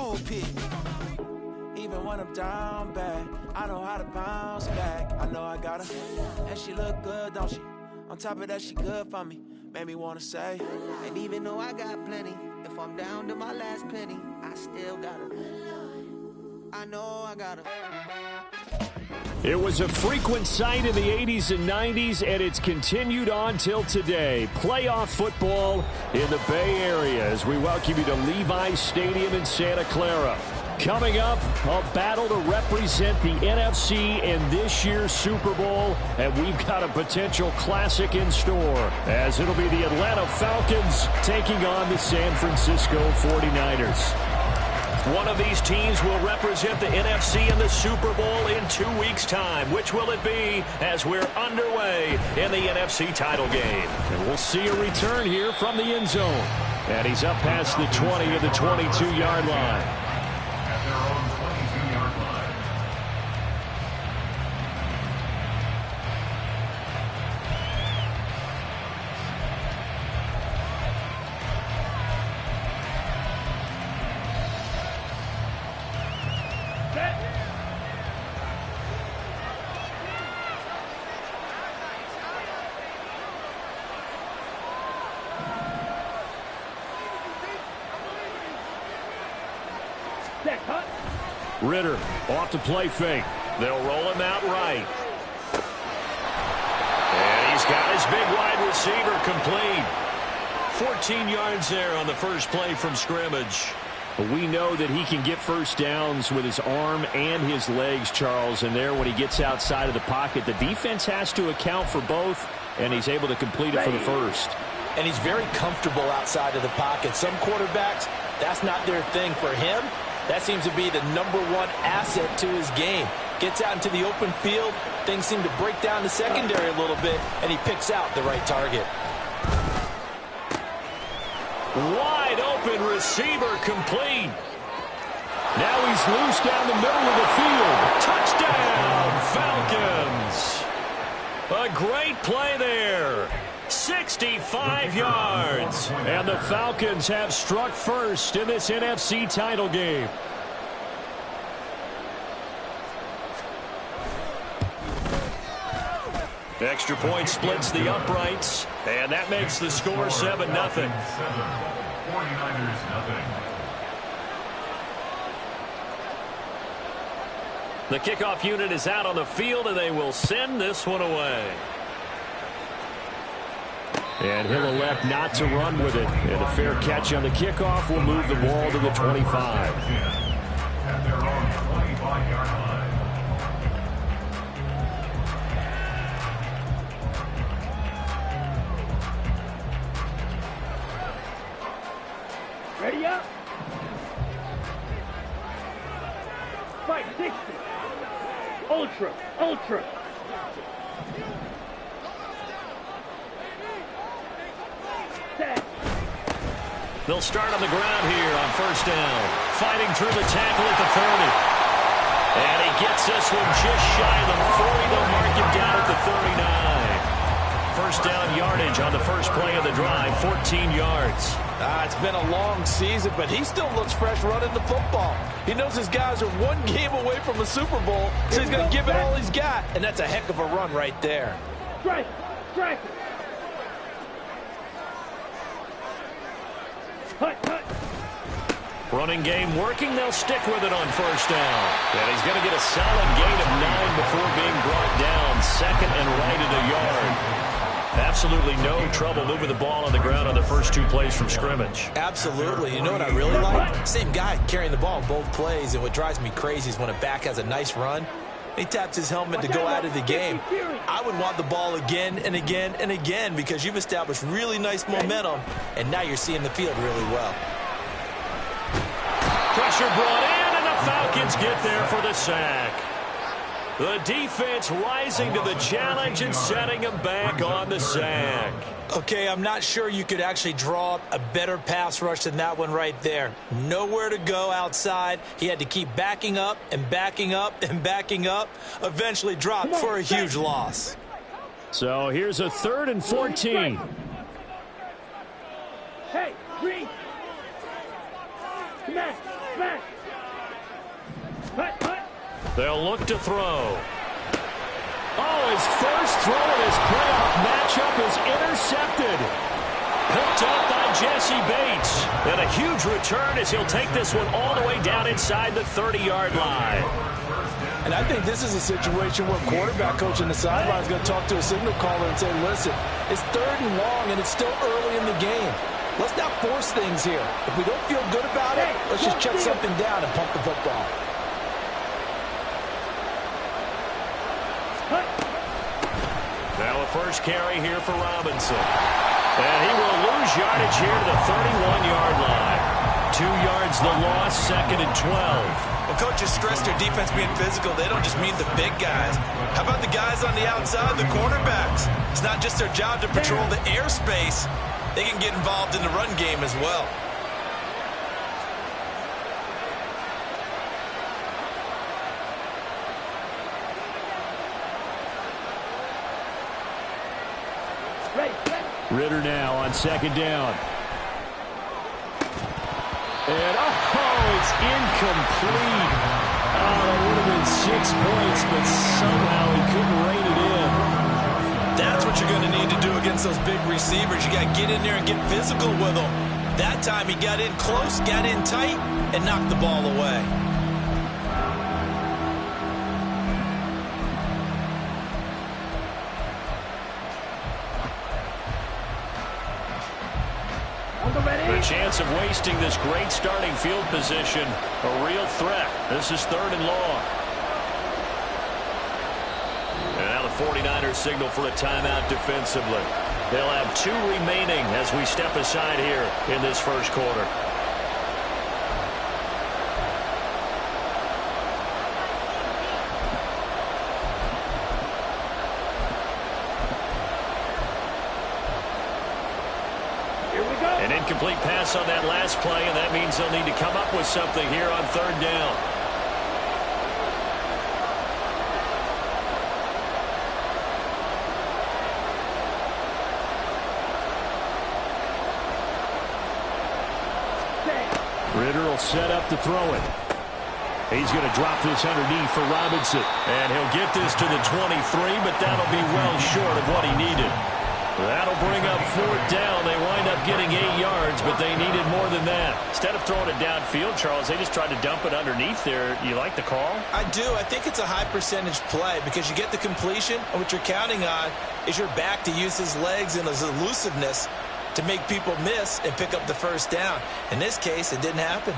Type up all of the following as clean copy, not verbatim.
pool pit. Even when I'm down bad, I know how to bounce back. I know I got her, and she look good, don't she? On top of that, she good for me. Made me wanna say, and even though I got plenty, if I'm down to my last penny, I still got her. I know I got her. It was a frequent sight in the 80s and 90s, and it's continued on till today. Playoff football in the Bay Area as we welcome you to Levi's Stadium in Santa Clara. Coming up, a battle to represent the NFC in this year's Super Bowl, and we've got a potential classic in store, as it'll be the Atlanta Falcons taking on the San Francisco 49ers. One of these teams will represent the NFC in the Super Bowl in 2 weeks' time. Which will it be as we're underway in the NFC title game? And we'll see a return here from the end zone. And he's up past the 20 of the 22-yard line. At their own 22-yard line. Ritter off to play fake. They'll roll him out right. And he's got his big wide receiver complete. 14 yards there on the first play from scrimmage. We know that he can get first downs with his arm and his legs, Charles. And there, when he gets outside of the pocket, the defense has to account for both, and he's able to complete it for the first. And he's very comfortable outside of the pocket. Some quarterbacks, that's not their thing. For him, that seems to be the #1 asset to his game. Gets out into the open field, things seem to break down the secondary a little bit, and he picks out the right target. Wide open receiver complete. Now he's loose down the middle of the field. Touchdown, Falcons. A great play there. 65 yards. And the Falcons have struck first in this NFC title game. Extra point splits the uprights, and that makes the score 7-0. 49ers nothing. The kickoff unit is out on the field, and they will send this one away. And he'll elect not to run with it. And a fair catch on the kickoff will move the ball to the 25. At their own 25-yard line. Ready up. Fight 60. Ultra, ultra. They'll start on the ground here on first down. Fighting through the tackle at the 30. And he gets this one just shy of the 40. They'll mark him down at the 39. First down yardage on the first play of the drive, 14 yards. It's been a long season, but he still looks fresh running the football. He knows his guys are one game away from a Super Bowl, so he's going to give it all he's got, and that's a heck of a run right there. Strike, strike. Hut, hut. Running game working. They'll stick with it on first down. And he's going to get a solid gain of 9 before being brought down. Second and right at a yard. Absolutely no trouble moving the ball on the ground on the first 2 plays from scrimmage. Absolutely. You know what I really like? Same guy carrying the ball both plays, and what drives me crazy is when a back has a nice run, he taps his helmet to go out of the game. I would want the ball again and again and again because you've established really nice momentum, and now you're seeing the field really well. Pressure brought in, and the Falcons get there for the sack. The defense rising to the challenge and setting him back on the sack. Okay, I'm not sure you could actually draw up a better pass rush than that one right there. Nowhere to go outside. He had to keep backing up and backing up and backing up. Eventually dropped for a huge loss. So here's a 3rd and 14. Hey, green. Smash! Smash! Cut! Cut! They'll look to throw. Oh, his first throw in his playoff matchup is intercepted. Picked up by Jesse Bates. And a huge return as he'll take this one all the way down inside the 30-yard line. And I think this is a situation where quarterback coach on the sideline is going to talk to a signal caller and say, listen, it's 3rd and long and it's still early in the game. Let's not force things here. If we don't feel good about it, let's just check something down and pump the football. Now a first carry here for Robinson. And he will lose yardage here to the 31-yard line. 2 yards the loss, 2nd and 12. When coaches stress their defense being physical, they don't just mean the big guys. How about the guys on the outside, the cornerbacks? It's not just their job to patrol the airspace. They can get involved in the run game as well. Ritter now on 2nd down. And, oh, it's incomplete. Oh, that would have been 6 points, but somehow he couldn't rein it in. That's what you're going to need to do against those big receivers. You got to get in there and get physical with them. That time he got in close, got in tight, and knocked the ball away. The chance of wasting this great starting field position, a real threat. This is 3rd and long. And now the 49ers signal for a timeout defensively. They'll have 2 remaining as we step aside here in this first quarter. An incomplete pass on that last play, and that means they'll need to come up with something here on 3rd down. Ritter will set up to throw it. He's going to drop this underneath for Robinson. And he'll get this to the 23, but that'll be well short of what he needed. That'll bring up 4th down. They wind up getting 8 yards, but they needed more than that. Instead of throwing it downfield, Charles, they just tried to dump it underneath there. You like the call? I do. I think it's a high percentage play because you get the completion, and what you're counting on is your back to use his legs and his elusiveness to make people miss and pick up the 1st down. In this case, it didn't happen.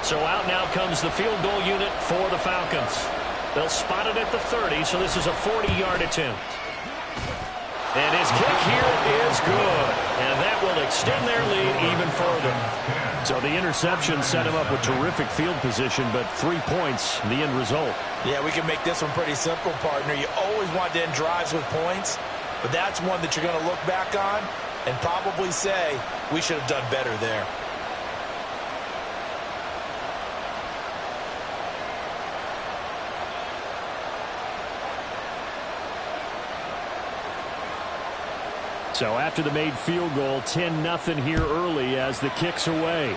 So out now comes the field goal unit for the Falcons. They'll spot it at the 30, so this is a 40-yard attempt. And his kick here is good. And that will extend their lead even further. So the interception set him up with terrific field position, but 3 points, the end result. Yeah, we can make this one pretty simple, partner. You always want to end drives with points, but that's one that you're going to look back on and probably say, we should have done better there. So after the made field goal, 10-0 here early as the kick's away.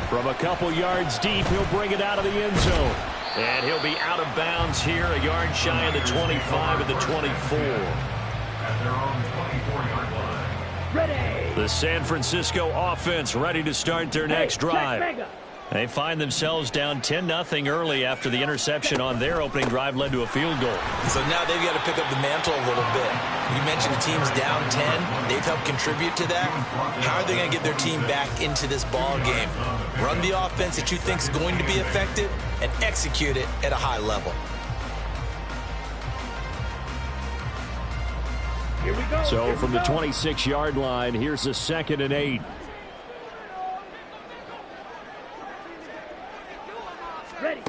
From a couple yards deep, he'll bring it out of the end zone. And he'll be out of bounds here, a yard shy of the 25 and the 24. At their own 24-yard line. Ready! The San Francisco offense ready to start their next drive. They find themselves down 10-0 early after the interception on their opening drive led to a field goal. So now they've got to pick up the mantle a little bit. You mentioned the team's down 10. They've helped contribute to that. How are they going to get their team back into this ball game? Run the offense that you think is going to be effective and execute it at a high level. Here we go. So from the 26-yard line, here's a 2nd and 8. Ready.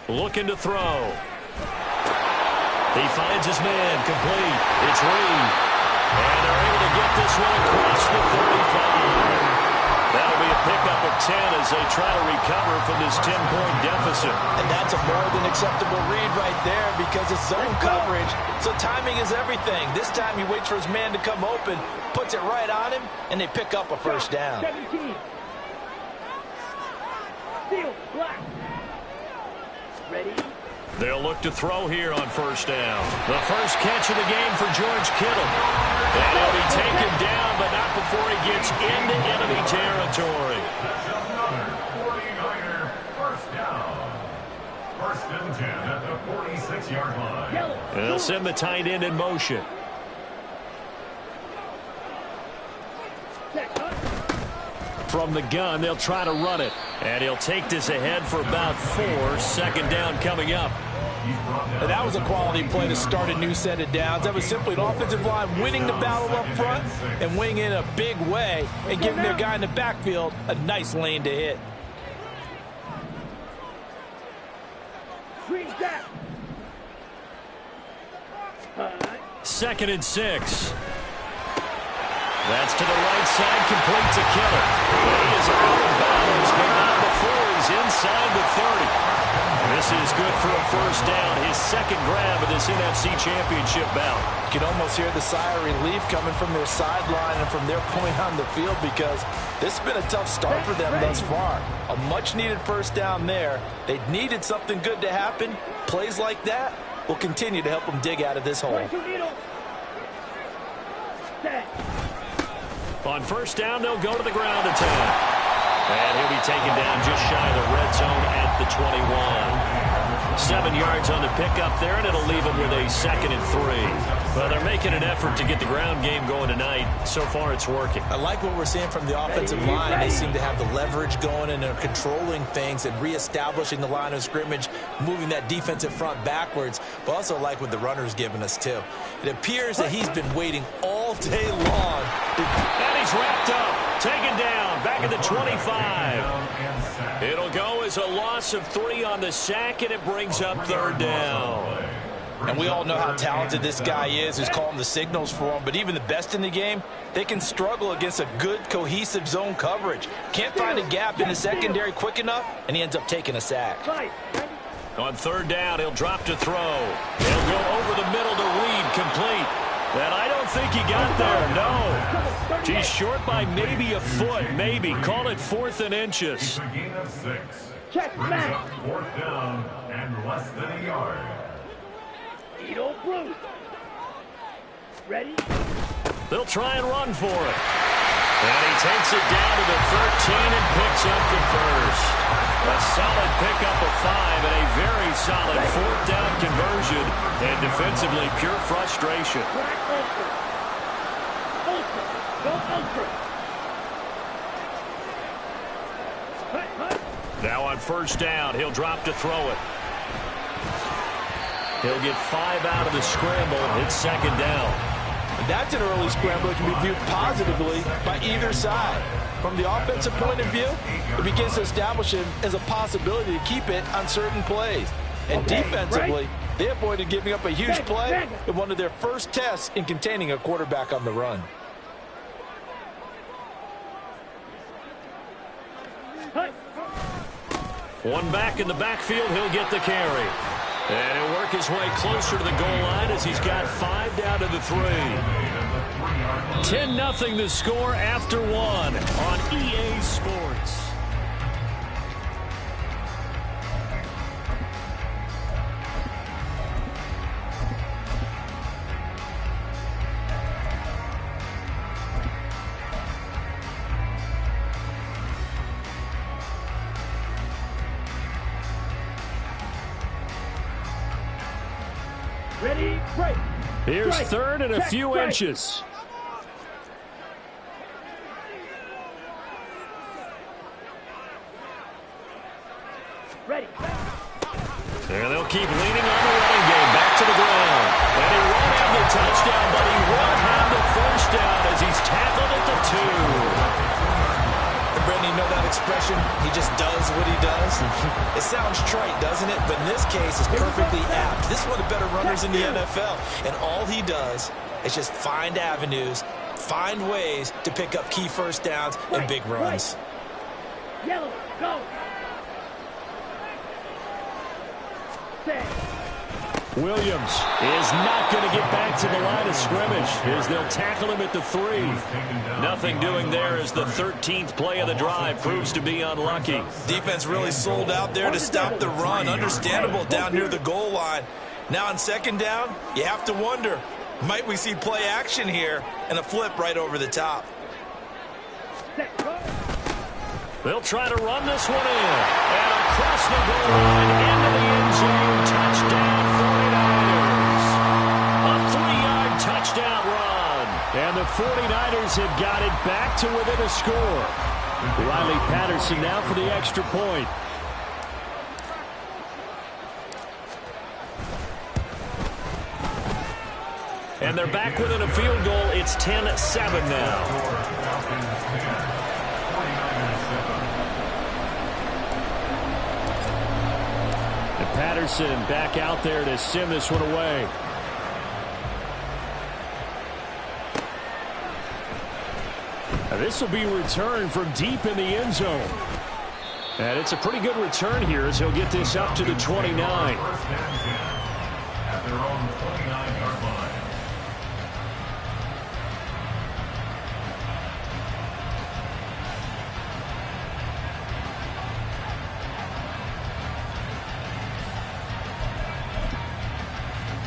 Looking to throw. He finds his man complete. It's Reed. And they're able to get this one across the 35. That'll be a pickup of 10 as they try to recover from this 10-point deficit. And that's a more than acceptable read right there because it's zone coverage, so timing is everything. This time he waits for his man to come open, puts it right on him, and they pick up a first down. 17. Steal, black. Ready? They'll look to throw here on first down. The first catch of the game for George Kittle. And he'll be taken down, but not before he gets into enemy territory. That's another 49er first down. First and 10 at the 46-yard line. They'll send the tight end in motion. From the gun, they'll try to run it. And he'll take this ahead for about 4. Second down coming up. And that was a quality play to start a new set of downs. That was simply an offensive line winning the battle up front and winning in a big way and giving their guy in the backfield a nice lane to hit. Second and 6. That's to the right side, complete to Kittle. He is out of bounds, but not before he's inside the 30. This is good for a first down, his second grab of this NFC Championship bout. You can almost hear the sigh of relief coming from their sideline and from their point on the field because this has been a tough start for them thus far. A much-needed first down there. They needed something good to happen. Plays like that will continue to help them dig out of this hole. On first down, they'll go to the ground attack. And he'll be taken down just shy of the red zone at the 21. 7 yards on the pickup there, and it'll leave them with a second and 3. Well, they're making an effort to get the ground game going tonight. So far, it's working. I like what we're seeing from the offensive line. They seem to have the leverage going and are controlling things and reestablishing the line of scrimmage, moving that defensive front backwards, but also like what the runner's giving us, too. It appears that he's been waiting all day long. And he's wrapped up, taken down, back at the 25. It'll go as a loss of 3 on the sack, and it brings up third down. And we all know how talented this guy is, who's calling the signals for him. But even the best in the game, they can struggle against a good, cohesive zone coverage. Can't find a gap in the secondary quick enough, and he ends up taking a sack. On third down, he'll drop to throw. He'll go over the middle to Reed, complete. And I don't think he got there, no. He's short by maybe a foot, maybe. Call it 4th and inches. It's a gain of 6. Check Brings back. up 4th down and less than a yard. Edo Blue. Ready? They'll try and run for it. And he takes it down to the 13 and picks up the first. A solid pickup of 5 and a very solid 4th down conversion. And defensively, pure frustration. Black ultra. Ultra. Go ultra. Hut, hut. Now on first down, he'll drop to throw it. He'll get 5 out of the scramble. It's second down. That's an early scramble that can be viewed positively by either side. From the offensive point of view, it begins to establish him as a possibility to keep it on certain plays. And defensively, they avoided giving up a huge play in one of their first tests in containing a quarterback on the run. One back in the backfield, he'll get the carry. And he'll work his way closer to the goal line as he's got 5 down to the 3. 10-0 the score after 1 on EA Sports. Ready, break. Here's Break. third and a Check, few break. inches. Ready. And they'll keep leaning on the running game. Back to the ground. And he won't have the touchdown, but he will have the first down as he's tackled at the 2. And Brendan, you know that expression? He just does what he does. It sounds trite, doesn't it? But in this case, it's perfectly apt. This is one of the better runners in the NFL. And all he does is just find avenues, find ways to pick up key first downs and big runs. Yellow, go. Set. Williams is not going to get back to the line of scrimmage as they'll tackle him at the 3. Nothing doing there as the 13th play of the drive proves to be unlucky. Defense really sold out there to stop the run. Understandable down near the goal line. Now on second down, you have to wonder, might we see play action here and a flip right over the top? They'll try to run this one in. And across the goal line into the end zone. Touchdown 49ers. A 3-yard touchdown run. And the 49ers have got it back to within a score. Riley Patterson now for the extra point. And they're back within a field goal. It's 10-7 now. Patterson back out there to send this one away. Now this will be returned from deep in the end zone. And it's a pretty good return here as he'll get this up to the 29. At their own 29-yard line.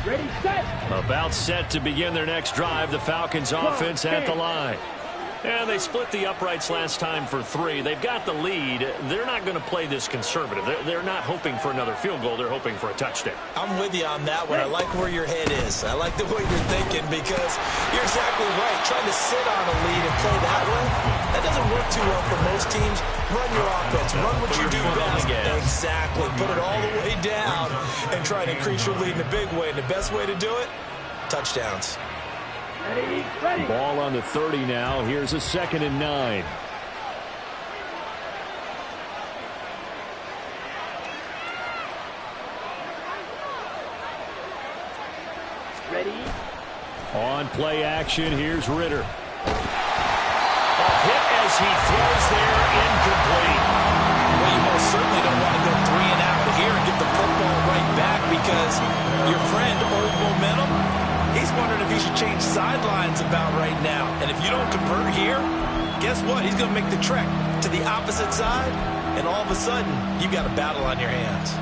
Ready, set. About set to begin their next drive. The Falcons offense at the line. And they split the uprights last time for 3. They've got the lead. They're not going to play this conservative. They're not hoping for another field goal. They're hoping for a touchdown. I'm with you on that one. I like where your head is. I like the way you're thinking because you're exactly right. Trying to sit on a lead and play that way, that doesn't work too well for most teams. Run your offense. Run what you do best. Exactly. Put it all the way down and try to increase your lead in a big way. And the best way to do it, touchdowns. Ready, ready. Ball on the 30 now. Here's a 2nd and 9. Ready. On play action, here's Ritter. A hit as he throws there, incomplete. Well, you most certainly don't want to go 3 and out here and get the football right back because your friend, old momentum, he's wondering if he should change sidelines about right now. And if you don't convert here, guess what? He's going to make the trek to the opposite side, and all of a sudden, you've got a battle on your hands.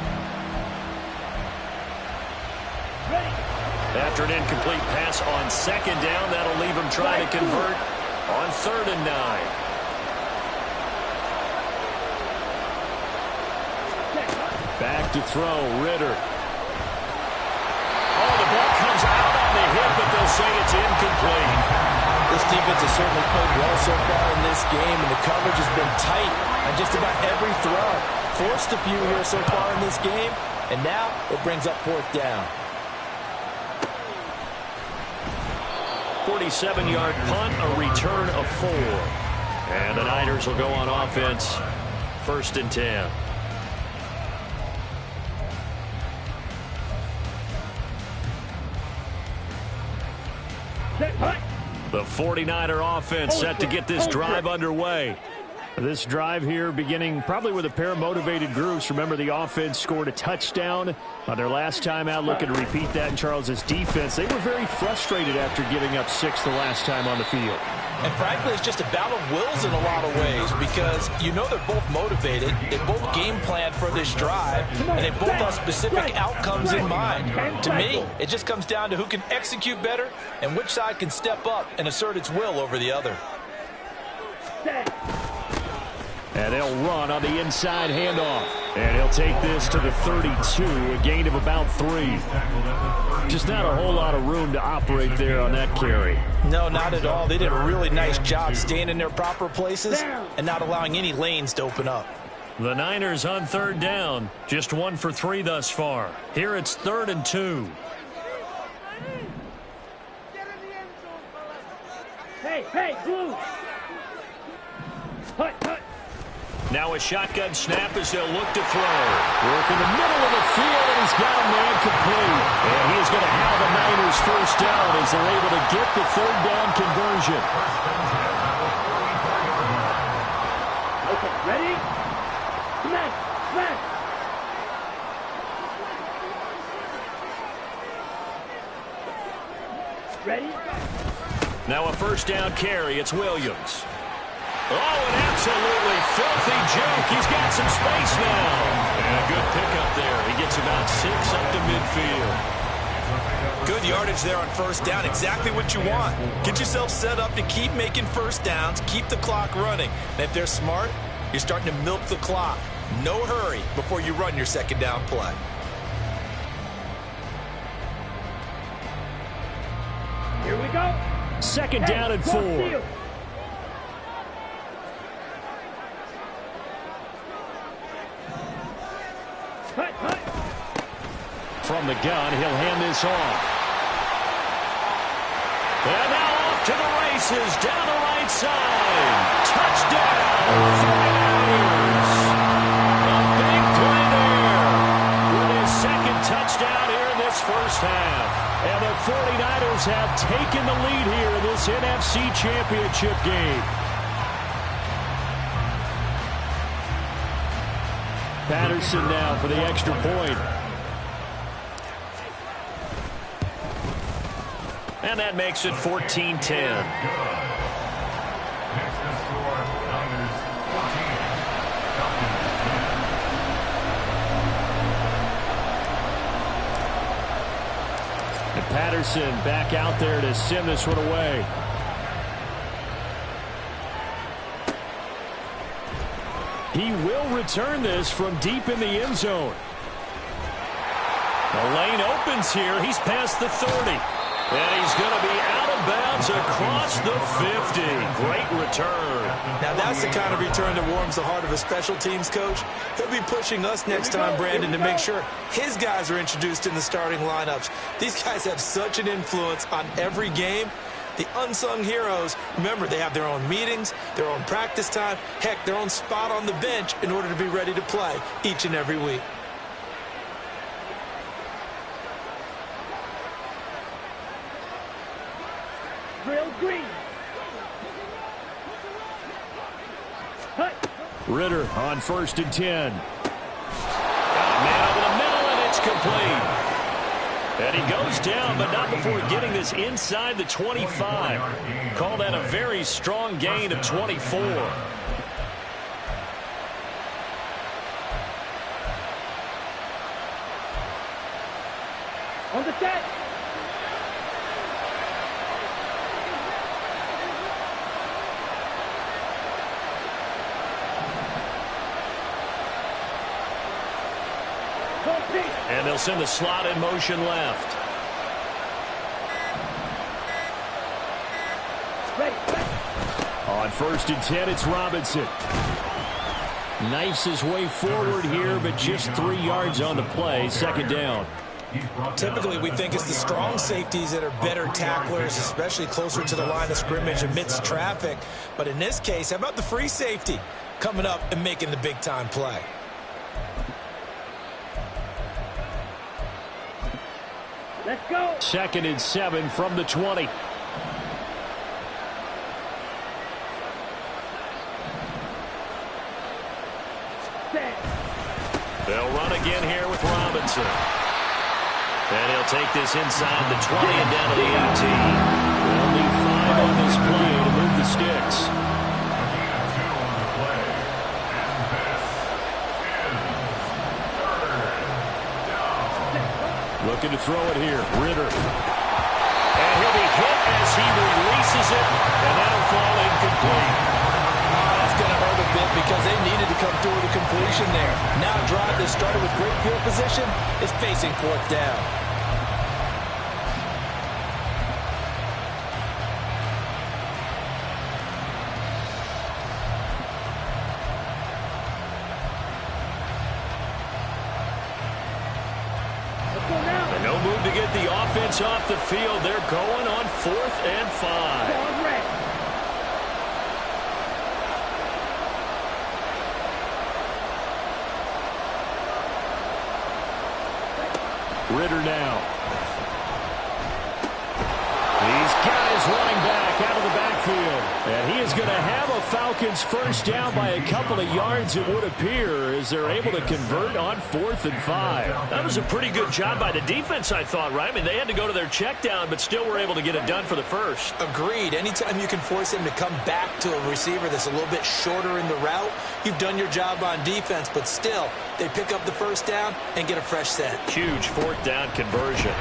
Ready. After an incomplete pass on 2nd down, that'll leave him trying to convert on 3rd and 9. Back to throw, Ritter. Oh, the ball comes out on the hit, but they'll say it's incomplete. This defense has certainly played well so far in this game, and the coverage has been tight on just about every throw. Forced a few here so far in this game, and now it brings up 4th down. 47-yard punt, a return of 4. And the Niners will go on offense, 1st and 10. The 49er offense set to get this drive underway. This drive here beginning probably with a pair of motivated groups. Remember, the offense scored a touchdown on their last time out. Looking to repeat that in Charles's defense. They were very frustrated after giving up 6 the last time on the field. And frankly, it's just a battle of wills in a lot of ways because you know they're both motivated. They both game plan for this drive, and they both have specific outcomes in mind. To me, it just comes down to who can execute better and which side can step up and assert its will over the other. And they'll run on the inside handoff. And he'll take this to the 32, a gain of about 3. Just not a whole lot of room to operate there on that carry. No, not at all. They did a really nice job staying in their proper places and not allowing any lanes to open up. The Niners on 3rd down, just 1 for 3 thus far. Here it's 3rd and 2. Hey, blue. Hut. Now a shotgun snap as they'll look to throw. Work in the middle of the field, and he's got a man complete. And he is going to have the Niners 1st down as they're able to get the 3rd down conversion. Okay, ready? Smash! Smash! Ready? Now a first down carry. It's Williams. Oh, an absolutely filthy juke. He's got some space now. And a good pickup there. He gets about 6 up to midfield. Good yardage there on first down. Exactly what you want. Get yourself set up to keep making first downs, keep the clock running. And if they're smart, you're starting to milk the clock. No hurry before you run your second down play. Here we go. Second down and 4. Field. Hut, hut. From the gun, he'll hand this off. And now off to the races, down the right side. Touchdown, 49ers. A big play there with his second touchdown here in this first half. And the 49ers have taken the lead here in this NFC Championship game. Patterson now for the extra point. And that makes it 14-10. Next to score, Niners 14. And Patterson back out there to send this one away. He will return this from deep in the end zone. The lane opens here. He's past the 30. And he's going to be out of bounds across the 50. Great return. Now that's the kind of return that warms the heart of a special teams coach. He'll be pushing us next time, Brandon, to make sure his guys are introduced in the starting lineups. These guys have such an influence on every game. The unsung heroes, remember, they have their own meetings, their own practice time, heck, their own spot on the bench in order to be ready to play each and every week. Drill green. Hut. Ritter on 1st and 10. Got a man over the middle, and it's complete. And he goes down, but not before getting this inside the 25. Call that a very strong gain of 24. On the set. And they'll send the slot in motion left. On 1st and 10, it's Robinson. Knifes his way forward here, but just 3 yards on the play. Second down. Typically, we think it's the strong safeties that are better tacklers, especially closer to the line of scrimmage amidst traffic. But in this case, how about the free safety coming up and making the big-time play? Let's go. 2nd and 7 from the 20. They'll run again here with Robinson. And he'll take this inside the 20 and down to the 18. They'll need 5 on this play to move the sticks. Looking to throw it here. Ritter. And he'll be hit as he releases it, and that'll fall incomplete. That's going to hurt a bit because they needed to come through with a completion there. Now a drive that started with great field position is facing 4th down. No move to get the offense off the field. They're going on 4th and 5. Ritter now. These guys running back out of the backfield. And he is going to have a Falcons first down by a couple of yards, it would appear, as they're able to convert on 4th and 5. That was a pretty good job by the defense, I thought, right? I mean, they had to go to their check down, but still were able to get it done for the first. Agreed. Anytime you can force him to come back to a receiver that's a little bit shorter in the route, you've done your job on defense, but still, they pick up the first down and get a fresh set. Huge 4th down conversion.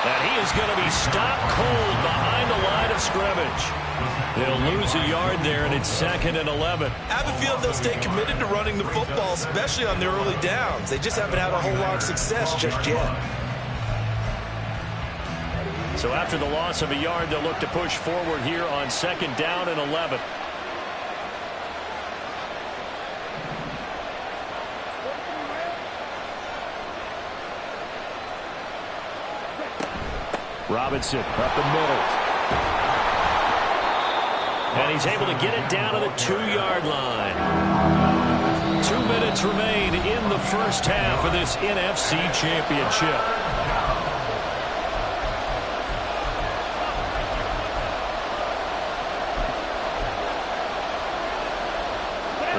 And he is going to be stopped cold behind the line of scrimmage. They'll lose a yard there, and it's 2nd and 11. I have a feeling they'll stay committed to running the football, especially on their early downs. They just haven't had a whole lot of success just yet. So after the loss of a yard, they'll look to push forward here on 2nd down and 11. Robinson up the middle. And he's able to get it down to the 2-yard line. 2 minutes remain in the first half of this NFC Championship.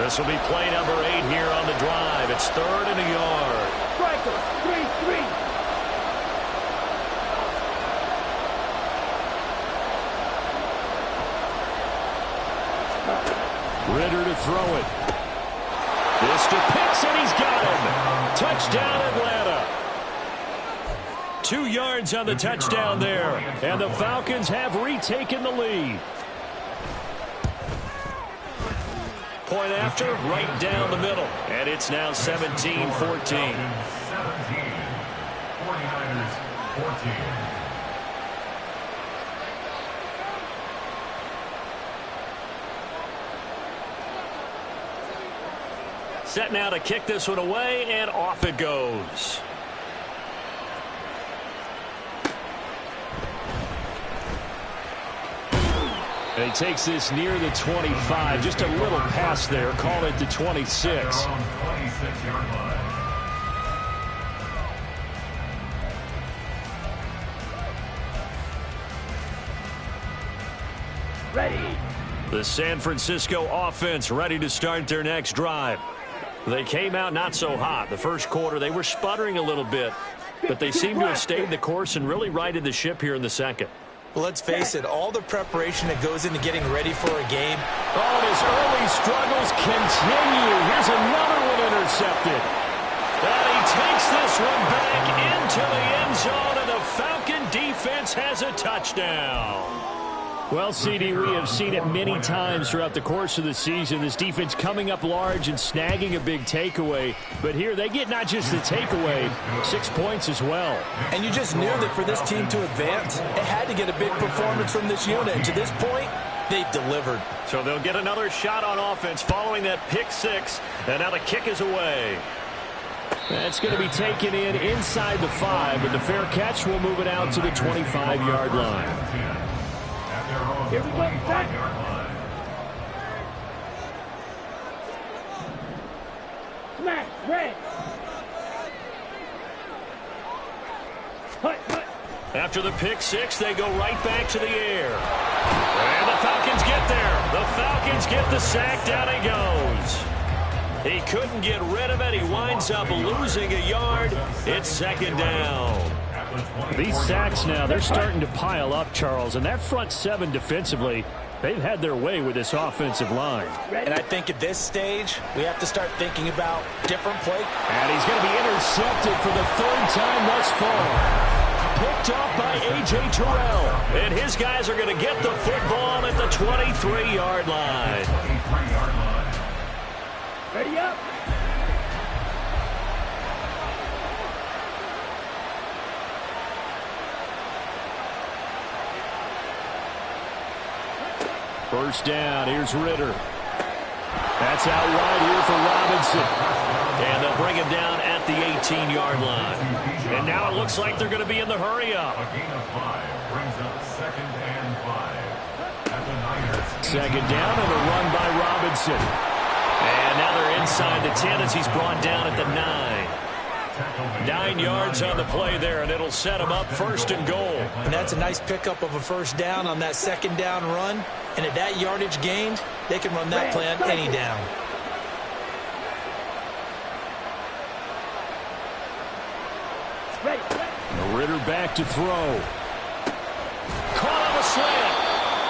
This will be play number 8 here on the drive. It's 3rd and a yard. Strikers, 3-3. Ritter to throw it. This to Pitts, and he's got him. Touchdown, Atlanta. 2 yards on the touchdown there. And the Falcons have retaken the lead. Point after, right down the middle. And it's now 17-14. 17. 49ers 14. Set now to kick this one away, and off it goes. And he takes this near the 25. Just a little pass there. Call it the 26. Their own 26-yard line. Ready. The San Francisco offense ready to start their next drive. They came out not so hot. The first quarter, they were sputtering a little bit, but they seem to have stayed the course and really righted the ship here in the second. Well, let's face it, all the preparation that goes into getting ready for a game. Oh, and his early struggles continue. Here's another one intercepted. And he takes this one back into the end zone, and the Falcon defense has a touchdown. Well, CD, we have seen it many times throughout the course of the season. This defense coming up large and snagging a big takeaway. But here they get not just the takeaway, 6 points as well. And you just knew that for this team to advance, it had to get a big performance from this unit. And to this point, they've delivered. So they'll get another shot on offense following that pick 6. And now the kick is away. That's going to be taken in inside the 5, but the fair catch will move it out to the 25-yard line. Here we go, back. Smash, red. Hut, hut. After the pick 6, they go right back to the air. And the Falcons get there. The Falcons get the sack. Down he goes. He couldn't get rid of it. He winds up losing a yard. It's 2nd down. These sacks now, they're starting to pile up, Charles. And that front 7 defensively, they've had their way with this offensive line. And I think at this stage, we have to start thinking about different play. And he's going to be intercepted for the 3rd time thus far. Picked off by A.J. Terrell. And his guys are going to get the football at the 23-yard line. Ready up. First down, here's Ritter. That's out wide here for Robinson. And they'll bring him down at the 18-yard line. And now it looks like they're going to be in the hurry-up. A gain of 5 brings up 2nd and 5. At the Niners. 2nd down and a run by Robinson. And now they're inside the 10 as he's brought down at the 9. 9 yards on the play there, and it'll set them up 1st and goal. And that's a nice pickup of a 1st down on that 2nd down run. And at that yardage gained, they can run that play on any down. Ritter back to throw. Caught on a slant.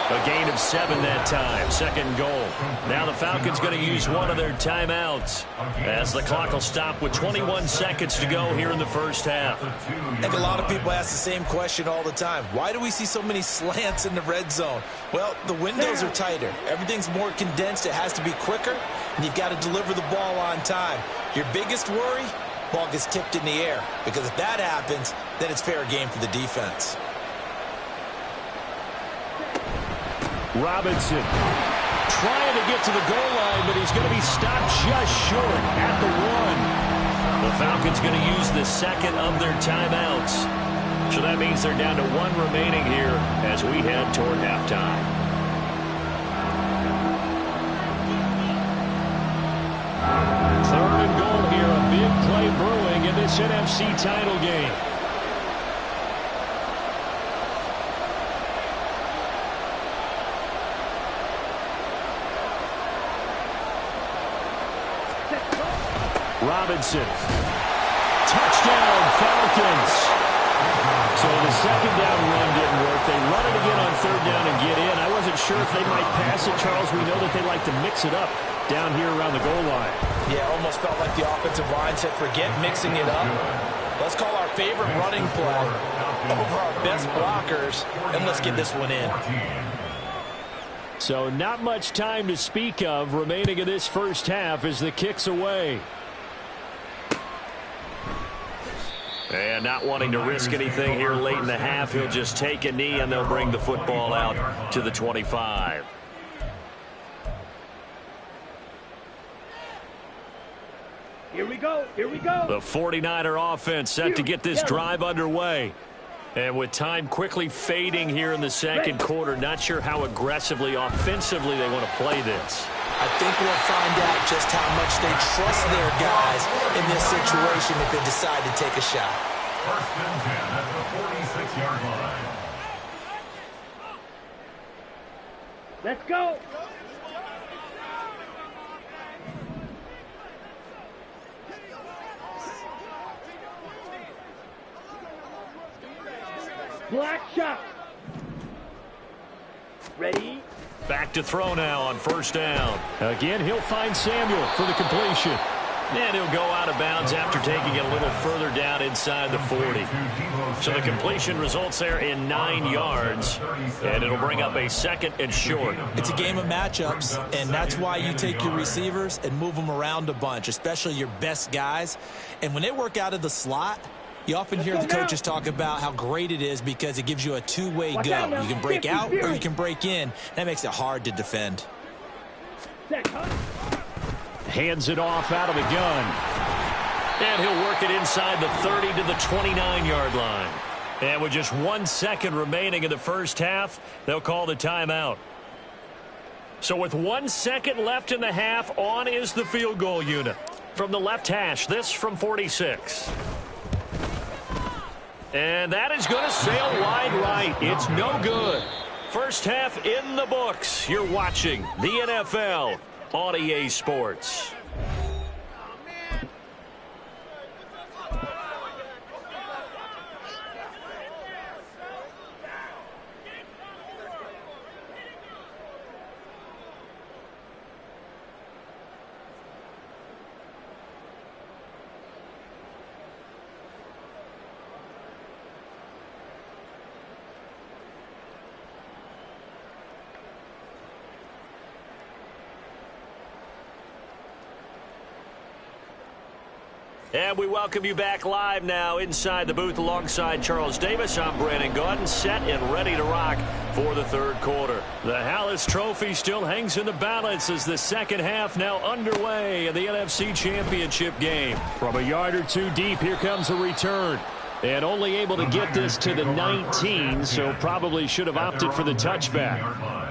A gain of 7 that time. 2nd goal. Now the Falcons going to use one of their timeouts as the clock will stop with 21 seconds to go here in the 1st half. I think a lot of people ask the same question all the time. Why do we see so many slants in the red zone? Well, the windows are tighter. Everything's more condensed. It has to be quicker, and you've got to deliver the ball on time. Your biggest worry? Ball gets tipped in the air, because if that happens, then it's fair game for the defense. Robinson trying to get to the goal line, but he's going to be stopped just short at the 1. The Falcons going to use the 2nd of their timeouts. So that means they're down to 1 remaining here as we head toward halftime. Third and goal here, a big play brewing in this NFC title game. Robinson. Touchdown, Falcons. So the 2nd down run didn't work. They run it again on 3rd down and get in. I wasn't sure if they might pass it, Charles. We know that they like to mix it up down here around the goal line. Yeah, almost felt like the offensive line said, forget mixing it up. Let's call our favorite running play over our best blockers, and let's get this one in. So not much time to speak of remaining in this 1st half as the kick's away. And not wanting to risk anything here late in the half, he'll just take a knee and they'll bring the football out to the 25. Here we go. Here we go. The 49er offense set to get this drive underway. And with time quickly fading here in the 2nd quarter, not sure how aggressively, offensively they want to play this. I think we'll find out just how much they trust their guys in this situation if they decide to take a shot. 1st and 10 at the 46-yard line. Let's go. Black shot. Ready? Back to throw now on 1st down. Again, he'll find Samuel for the completion. And he'll go out of bounds after taking it a little further down inside the 40. So the completion results there in 9 yards. And it'll bring up a 2nd and short. It's a game of matchups, and that's why you take your receivers and move them around a bunch, especially your best guys. And when they work out of the slot, you often hear the coaches talk about how great it is because it gives you a two-way go. You can break out or you can break in. That makes it hard to defend. Hands it off out of the gun. And he'll work it inside the 30 to the 29-yard line. And with just 1 second remaining in the 1st half, they'll call the timeout. So with 1 second left in the half, on is the field goal unit. From the left hash, this from 46. And that is going to sail wide right. It's no good. 1st half in the books. You're watching the NFL on EA Sports. And we welcome you back live now inside the booth alongside Charles Davis. I'm Brandon Gaudin, set and ready to rock for the 3rd quarter. The Hallis Trophy still hangs in the balance as the 2nd half now underway in the NFC Championship game. From a yard or 2 deep, here comes a return. And only able to get this to the 19, so probably should have opted for the touchback.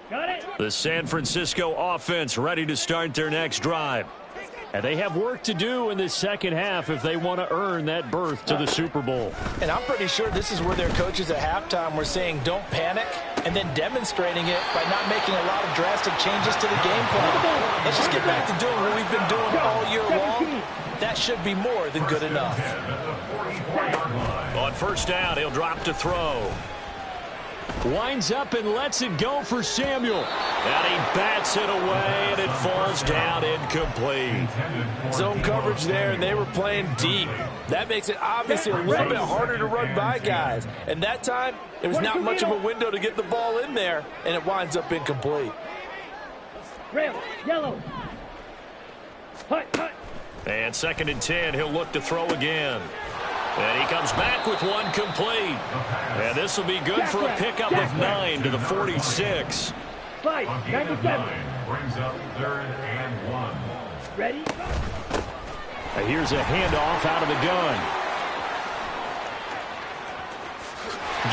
Got it. The San Francisco offense ready to start their next drive. And they have work to do in the second half if they want to earn that berth to the Super Bowl. And I'm pretty sure this is where their coaches at halftime were saying don't panic, and then demonstrating it by not making a lot of drastic changes to the game plan. Let's just get back to doing what we've been doing all year long. That should be more than good enough. On first down, he'll drop to throw. Winds up and lets it go for Samuel. And he bats it away, and it falls down incomplete. Zone coverage there, and they were playing deep. That makes it obviously a little bit harder to run by guys. And that time, it was not much of a window to get the ball in there, and it winds up incomplete. Rail, yellow. Hut, hut. And 2nd and 10, he'll look to throw again. And he comes back with one complete. And this will be good for a pickup of 9 to the 46. 97. Brings up 3rd and 1. Ready? And here's a handoff out of the gun.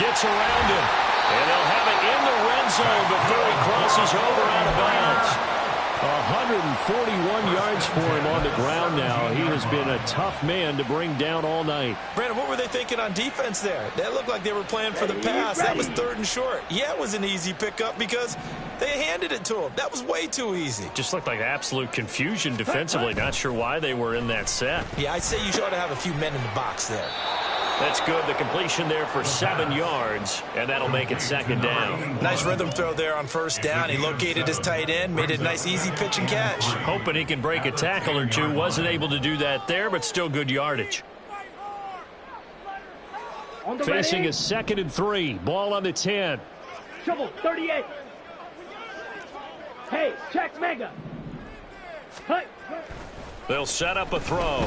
Gets around him. And they'll have it in the red zone before he crosses over out of bounds. 141 yards for him on the ground now. He has been a tough man to bring down all night. Brandon, what were they thinking on defense there? That looked like they were playing for the pass. That was 3rd and short. Yeah, it was an easy pickup because they handed it to him. That was way too easy. Just looked like absolute confusion defensively. Not sure why they were in that set. Yeah, I'd say you ought to have a few men in the box there. That's good. The completion there for 7 yards, and that'll make it 2nd down. Nice rhythm throw there on first down. He located his tight end, made it a nice easy pitch and catch. Hoping he can break a tackle or two. Wasn't able to do that there, but still good yardage. Facing a 2nd and 3. Ball on the 10. Trouble, 38. Hey, check mega. Hut. They'll set up a throw.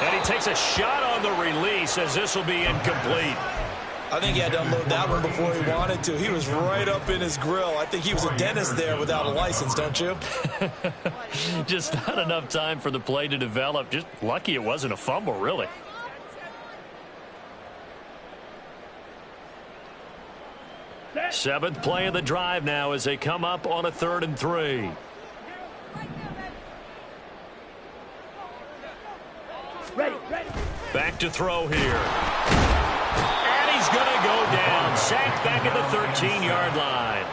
And he takes a shot on the release as this will be incomplete. I think he had to unload that one before he wanted to. He was right up in his grill. I think he was a dentist there without a license, don't you? Just not enough time for the play to develop. Just lucky it wasn't a fumble, really. Seventh play of the drive now as they come up on a 3rd and 3. Ready, ready. Back to throw here. And he's going to go down. Sacked back at the 13-yard line.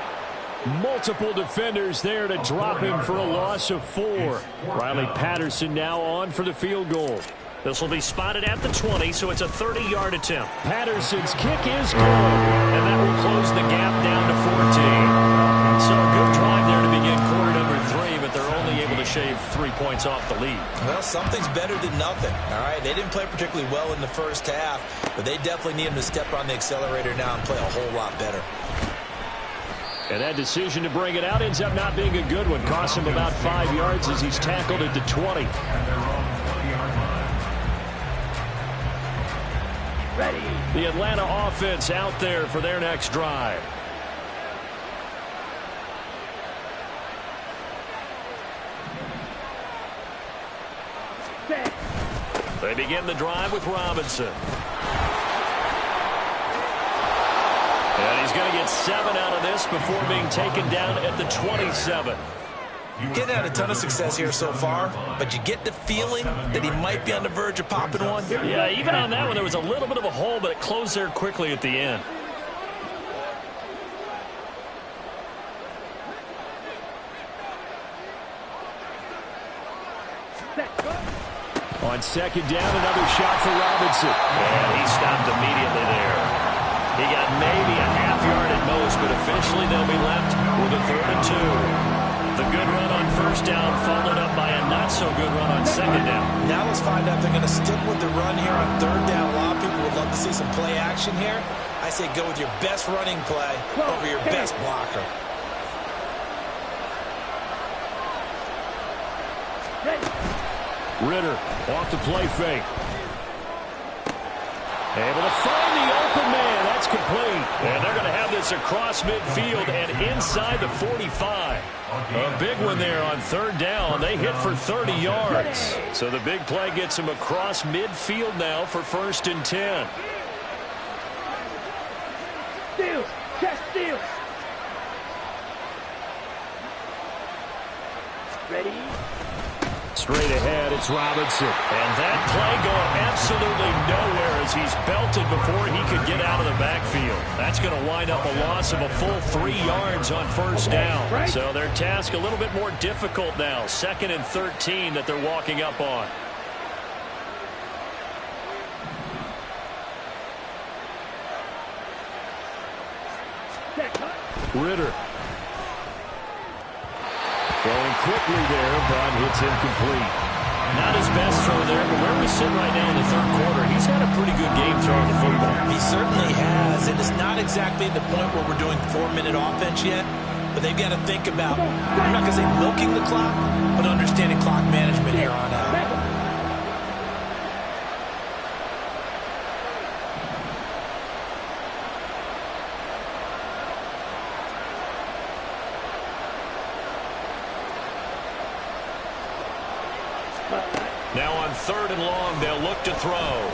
Multiple defenders there to drop him for a loss of 4. Riley Patterson now on for the field goal. This will be spotted at the 20, so it's a 30-yard attempt. Patterson's kick is good. And that will close the gap down to 14. So a good drive there to begin quarter number 3, but they're only able to shave 3 points off the lead. Well, something's better than nothing, all right? They didn't play particularly well in the first half, but they definitely need him to step on the accelerator now and play a whole lot better. And that decision to bring it out ends up not being a good one. Costs him about 5 yards as he's tackled at the 20. Ready. The Atlanta offense out there for their next drive. Set. They begin the drive with Robinson. And he's going to get 7 out of this before being taken down at the 27. Getting had a ton of success here so far, but you get the feeling that he might be on the verge of popping one. Yeah, even on that one, there was a little bit of a hole, but it closed there quickly at the end. On 2nd down, another shot for Robinson. And he stopped immediately there. He got maybe a half yard at most, but eventually they'll be left with a 3rd and 2. The good run on first down followed up by a not-so-good run on 2nd down. Now let's find out if they're going to stick with the run here on 3rd down. A lot of people would love to see some play action here. I say go with your best running play over your best blocker. Ritter off the play fake. Able to find the open man. That's complete. And they're going to have this across midfield and inside the 45. A big one there on 3rd down. They hit for 30 yards. So the big play gets them across midfield now for 1st and 10. Steal. Chest steal. Ready. Straight ahead, it's Robinson. And that play going absolutely nowhere as he's belted before he could get out of the backfield. That's going to wind up a loss of a full 3 yards on first down. So their task a little bit more difficult now. 2nd and 13 that they're walking up on. Ritter. Throwing quickly there, but it's incomplete. Not his best throw there, but where we sit right now in the 3rd quarter, he's had a pretty good game throwing the football. He certainly has, and it's not exactly the point where we're doing 4-minute offense yet, but they've got to think about, I'm not going to say milking the clock, but understanding clock management here on out. Now on 3rd and long, they'll look to throw.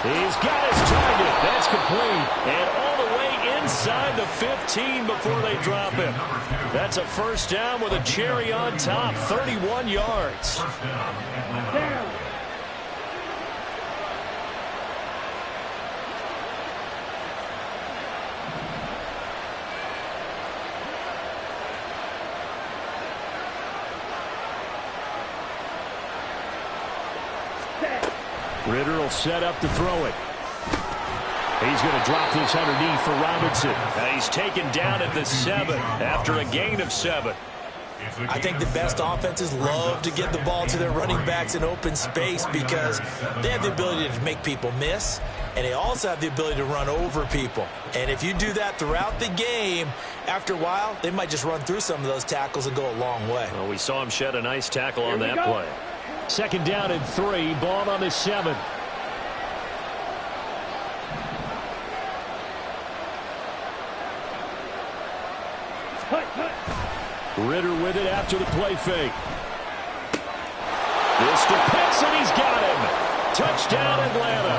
He's got his target. That's complete. And all the way inside the 15 before they drop him. That's a first down with a cherry on top. 31 yards. Down. Ritter will set up to throw it. He's going to drop this underneath for Robinson. Now he's taken down at the 7 after a gain of 7. I think the best offenses love to get the ball to their running backs in open space because they have the ability to make people miss, and they also have the ability to run over people. And if you do that throughout the game, after a while, they might just run through some of those tackles and go a long way. Well, we saw him shed a nice tackle on that play. 2nd down and 3, ball on the 7. Ritter with it after the play fake. This to Pitts, and he's got him. Touchdown, Atlanta.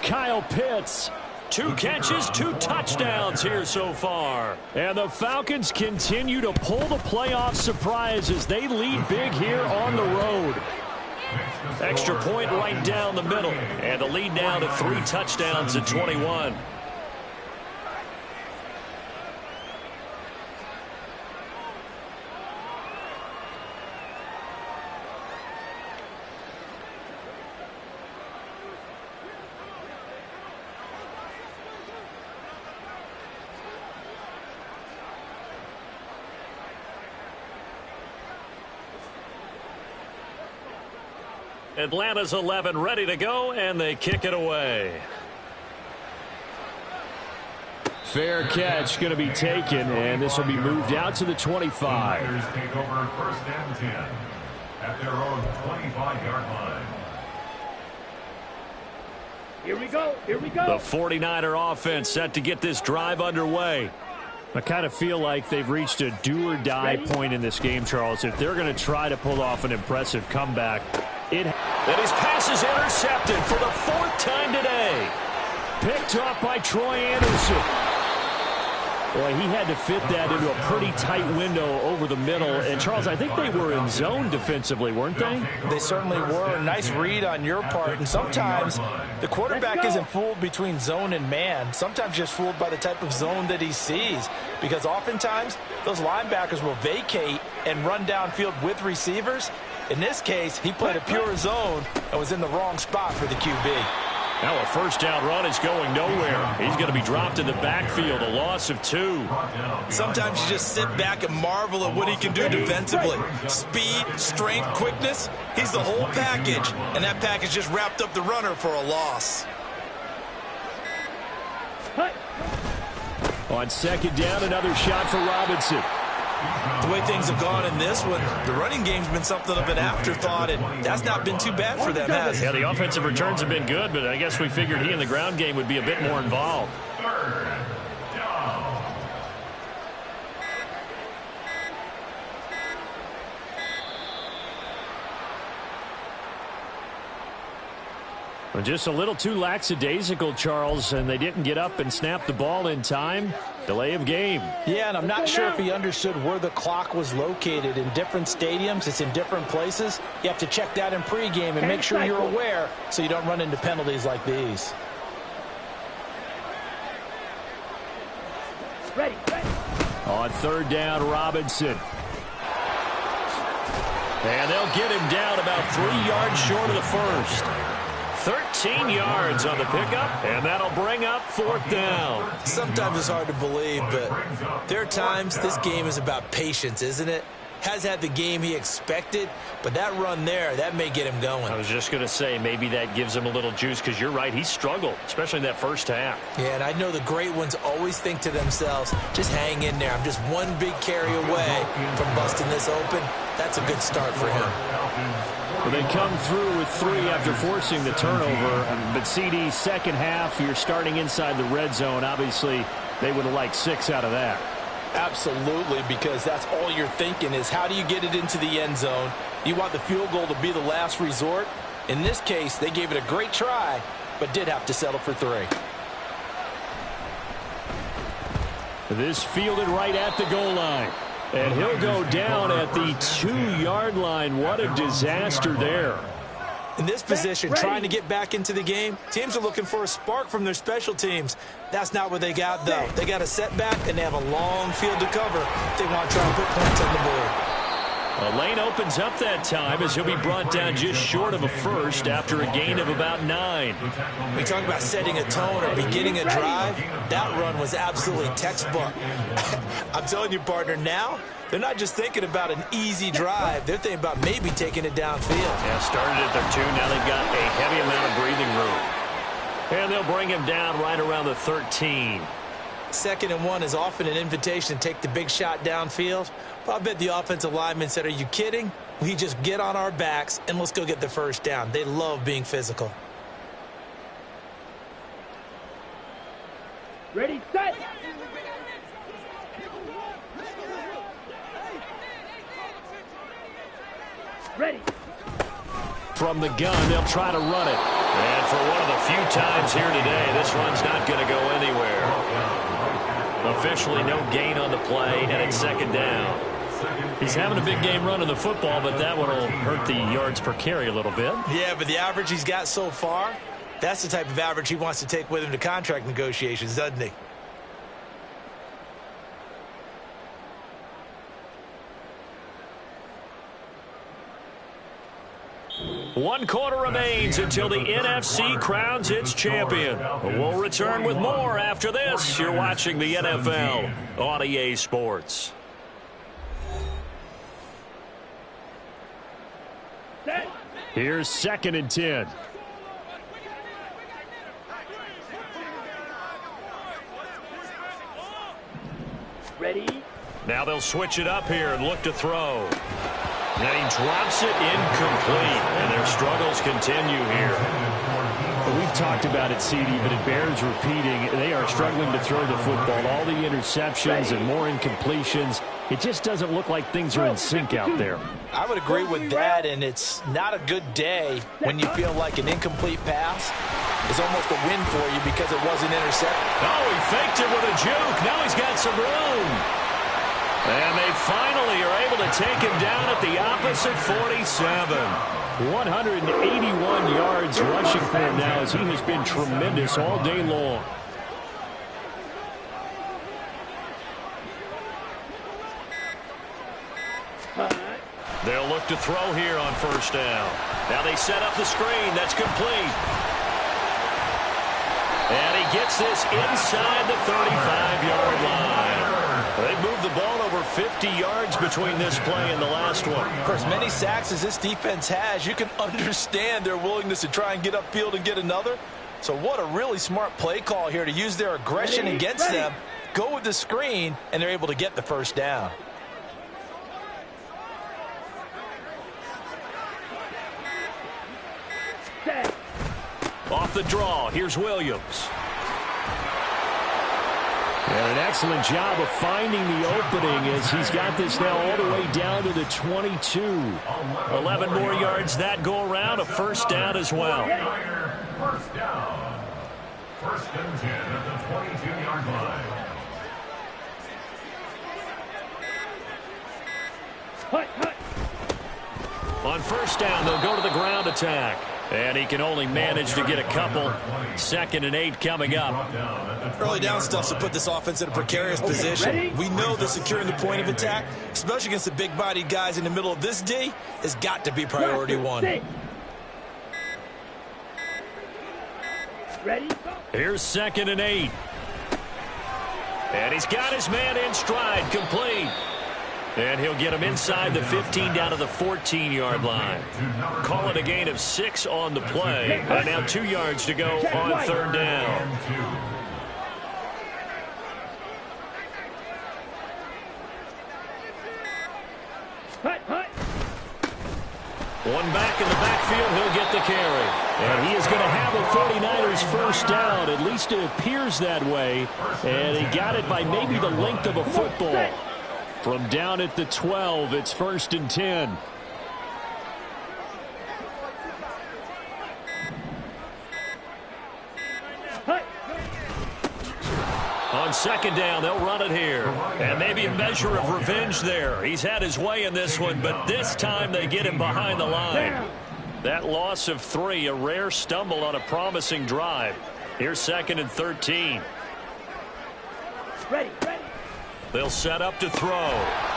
Kyle Pitts. 2 catches, 2 touchdowns here so far. And the Falcons continue to pull the playoff surprise as they lead big here on the road. Extra point right down the middle. And the lead now to 3 touchdowns at 21. Atlanta's 11 ready to go, and they kick it away. Fair catch going to be taken, and this will be moved out to the 25. Niners take over 1st and 10 at their own 25-yard line. Here we go. Here we go. The 49er offense set to get this drive underway. I kind of feel like they've reached a do-or-die point in this game, Charles. If they're going to try to pull off an impressive comeback, and his pass is intercepted for the 4th time today. Picked up by Troy Anderson. Boy, he had to fit that into a pretty tight window over the middle. And, Charles, I think they were in zone defensively, weren't they? They certainly were. A nice read on your part. And sometimes the quarterback isn't fooled between zone and man. Sometimes just fooled by the type of zone that he sees. Because oftentimes those linebackers will vacate and run downfield with receivers. In this case, he played a pure zone and was in the wrong spot for the QB. Now a first down run is going nowhere. He's going to be dropped in the backfield, a loss of 2. Sometimes you just sit back and marvel at what he can do defensively. Speed, strength, quickness, he's the whole package. And that package just wrapped up the runner for a loss. On 2nd down, another shot for Robinson. The way things have gone in this one, the running game's been something of an afterthought, and that's not been too bad for them, has it? Yeah, the offensive returns have been good, but I guess we figured he in the ground game would be a bit more involved. 3rd down. Well, just a little too lackadaisical, Charles, and they didn't get up and snap the ball in time. Delay of game. Yeah, and I'm not sure if he understood where the clock was located. In different stadiums, it's in different places. You have to check that in pregame and make sure you're aware so you don't run into penalties like these. Ready. On third down, Robinson. And they'll get him down about 3 yards short of the first. 13 yards on the pickup, and that'll bring up fourth down. Sometimes it's hard to believe, but there are times this game is about patience, isn't it? Has had the game he expected, but that run there, that may get him going. I was just going to say, maybe that gives him a little juice, because you're right, he struggled, especially in that first half. Yeah, and I know the great ones always think to themselves, just hang in there. I'm just one big carry away from busting this open. That's a good start for him. Well, they come through with 3 after forcing the turnover. But CD, second half, you're starting inside the red zone. Obviously, they would have liked 6 out of that. Absolutely, because that's all you're thinking is how do you get it into the end zone? You want the field goal to be the last resort. In this case, they gave it a great try, but did have to settle for 3. This fielded right at the goal line. And he'll go down at the 2-yard line. What a disaster there. In this position, trying to get back into the game, teams are looking for a spark from their special teams. That's not what they got, though. They got a setback, and they have a long field to cover. They want to try and put points on the board. A lane opens up that time as he'll be brought down just short of a first after a gain of about 9. We talk about setting a tone or beginning a drive. That run was absolutely textbook. I'm telling you, partner, now they're not just thinking about an easy drive. They're thinking about maybe taking it downfield. Yeah, started at their 2. Now they've got a heavy amount of breathing room. And they'll bring him down right around the 13. 2nd and 1 is often an invitation to take the big shot downfield. Well, I bet the offensive lineman said, are you kidding? We just get on our backs and let's go get the first down. They love being physical. Ready, set. Ready. From the gun, they'll try to run it. And for one of the few times here today, this run's not going to go anywhere. Officially no gain on the play, and it's 2nd down. He's having a big game running the football, but that one will hurt the yards per carry a little bit. Yeah, but the average he's got so far, that's the type of average he wants to take with him to contract negotiations, doesn't he? One quarter remains until the NFC crowns its champion. We'll return with more after this. You're watching the NFL on EA Sports. Here's 2nd and 10. Ready. Now they'll switch it up here and look to throw. And he drops it incomplete. And their struggles continue here. We've talked about it, CD, but it bears repeating. They are struggling to throw the football. All the interceptions and more incompletions. It just doesn't look like things are in sync out there. I would agree with that, and it's not a good day when you feel like an incomplete pass is almost a win for you because it wasn't intercepted. Oh, he faked it with a juke. Now he's got some room. And they finally are able to take him down at the opposite 47. 181 yards rushing for him now as he has been tremendous all day long. They'll look to throw here on 1st down. Now they set up the screen. That's complete. And he gets this inside the 35-yard line. They moved the ball over 50 yards between this play and the last one. For as many sacks as this defense has, you can understand their willingness to try and get upfield and get another. So what a really smart play call here to use their aggression against them. Go with the screen, and they're able to get the 1st down. Off the draw, here's Williams. And an excellent job of finding the opening as he's got this now all the way down to the 22. 11 more yards that go around, a 1st down as well. First down. First and 10 at the 22-yard line. On first down, they'll go to the ground attack. And he can only manage to get a couple. 2nd and 8 coming up. Early down stuff to put this offense in a precarious position. We know that securing the point of attack, especially against the big-bodied guys in the middle of this D, has got to be priority one. Ready? Here's 2nd and 8. And he's got his man in stride, complete. And he'll get him inside the 15 down to the 14-yard line. Call it a gain of 6 on the play. And now 2 yards to go on 3rd down. One back in the backfield, he'll get the carry. And he is going to have a 49ers first down. At least it appears that way. And he got it by maybe the length of a football. From down at the 12, it's 1st and 10. On 2nd down, they'll run it here. And maybe a measure of revenge there. He's had his way in this one, but this time they get him behind the line. That loss of 3, a rare stumble on a promising drive. Here's 2nd and 13. Ready. They'll set up to throw.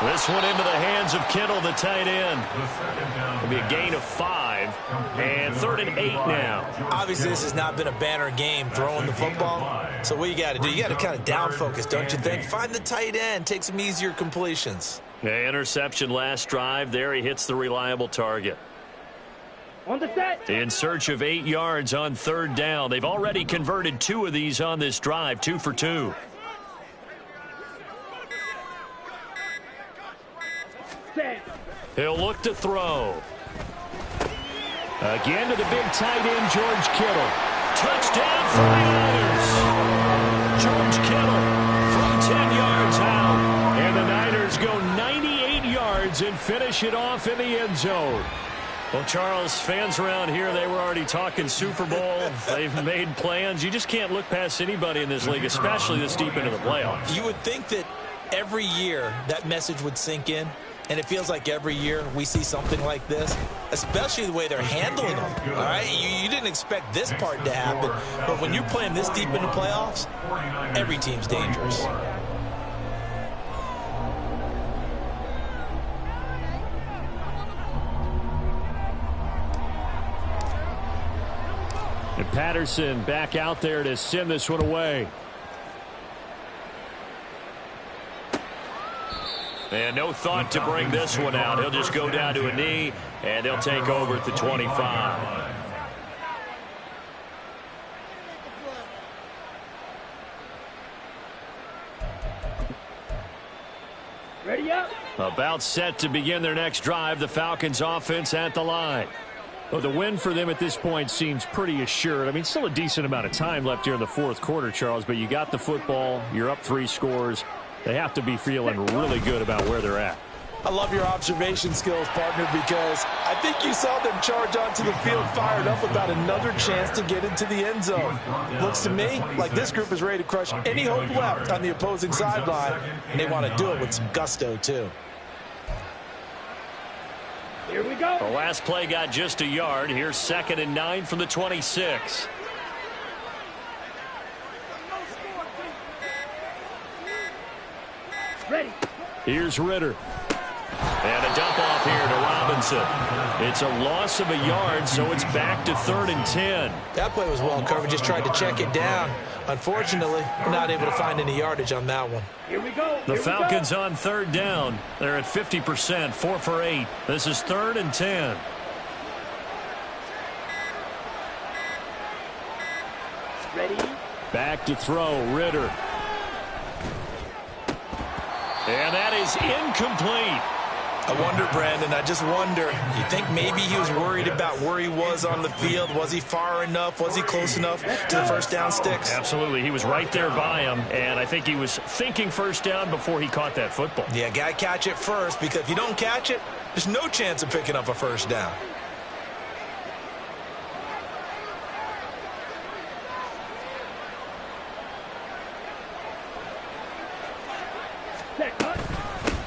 This one into the hands of Kittle, the tight end. It'll be a gain of 5. And 3rd and 8 now. Obviously, this has not been a banner game throwing the football. So what you got to do, you got to kind of down focus, don't you think? Find the tight end, take some easier completions. Yeah, interception last drive. There he hits the reliable target. On the set. In search of 8 yards on 3rd down. They've already converted 2 of these on this drive, 2 for 2. He'll look to throw. Again to the big tight end, George Kittle. Touchdown 49ers. George Kittle from 10 yards out. And the Niners go 98 yards and finish it off in the end zone. Well, Charles, fans around here, they were already talking Super Bowl. They've made plans. You just can't look past anybody in this league, especially this deep into the playoffs. You would think that every year that message would sink in. And it feels like every year we see something like this, especially the way they're handling them. All right, you didn't expect this part to happen, but when you're playing this deep into playoffs, every team's dangerous. And Patterson back out there to send this one away. And no thought to bring this one out. He'll just go down to a knee, and they'll take over at the 25. Ready up. About set to begin their next drive. The Falcons offense at the line. Well, the win for them at this point seems pretty assured. I mean, still a decent amount of time left here in the 4th quarter, Charles, but you got the football. You're up 3 scores. They have to be feeling really good about where they're at. I love your observation skills, partner, because I think you saw them charge onto the field fired up about another chance to get into the end zone. Looks to me like this group is ready to crush any hope left on the opposing sideline, and they want to do it with some gusto, too. Here we go. The last play got just a yard. Here's 2nd and 9 from the 26. Ready. Here's Ritter. And a dump off here to Robinson. It's a loss of a yard, so it's back to 3rd and 10. That play was well covered. Just tried to check it down. Unfortunately, not able to find any yardage on that one. Here we go. The Falcons on 3rd down. They're at 50%, 4 for 8. This is 3rd and 10. Ready. Back to throw, Ritter. And that is incomplete. I wonder, Brandon, I just wonder, you think maybe he was worried about where he was on the field? Was he far enough? Was he close enough to the first down sticks? Absolutely. He was right there by him, and I think he was thinking first down before he caught that football. Yeah, got to catch it first, because if you don't catch it, there's no chance of picking up a first down. Set, cut.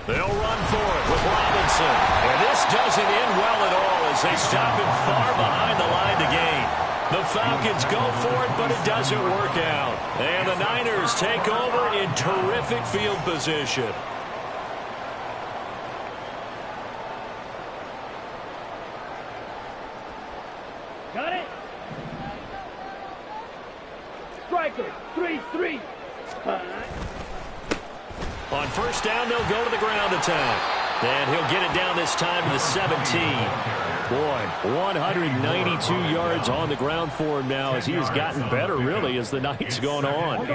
They'll run for it with Robinson. And this doesn't end well at all as they stop him far behind the line to gain. The Falcons go for it, but it doesn't work out. And the Niners take over in terrific field position. Got it. Striker, 3-3. On first down, they'll go to the ground attack. And he'll get it down this time to the 17. Boy, 192 yards on the ground for him now as he has gotten better, really, as the night's gone on.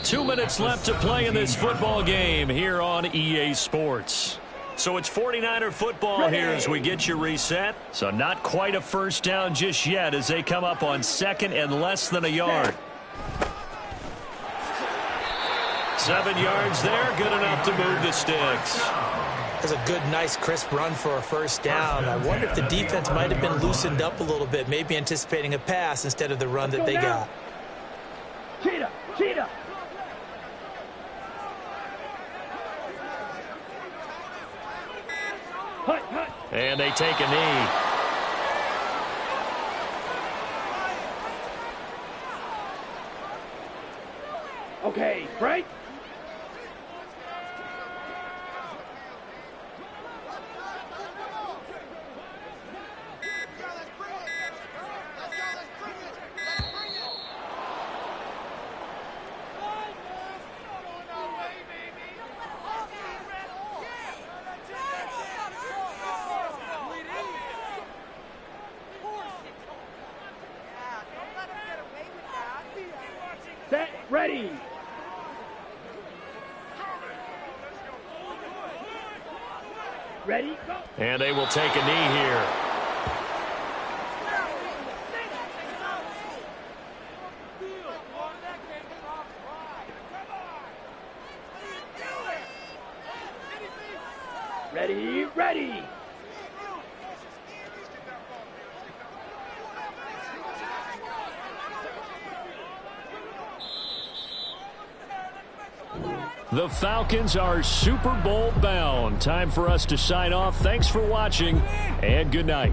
2 minutes left to play in this football game here on EA Sports. So it's 49er football here as we get you reset. So not quite a first down just yet as they come up on second and less than a yard. 7 yards there, good enough to move the sticks. That's a good, nice, crisp run for a first down. I wonder if the defense might have been loosened up a little bit, maybe anticipating a pass instead of the run that they got. Cheetah, cheetah. Hut, hut. And they take a knee. Okay, break. Set, ready. Ready, go. And they will take a knee here. Ready, ready. The Falcons are Super Bowl bound. Time for us to sign off. Thanks for watching, and good night.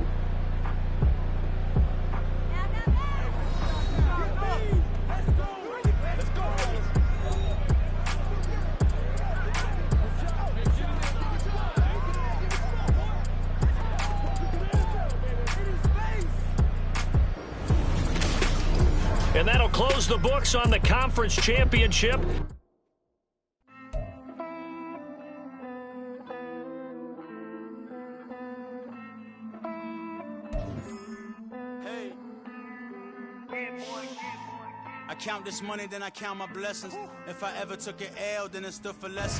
And that'll close the books on the conference championship. I count this money, then I count my blessings. If I ever took an L, then it stood for lessons.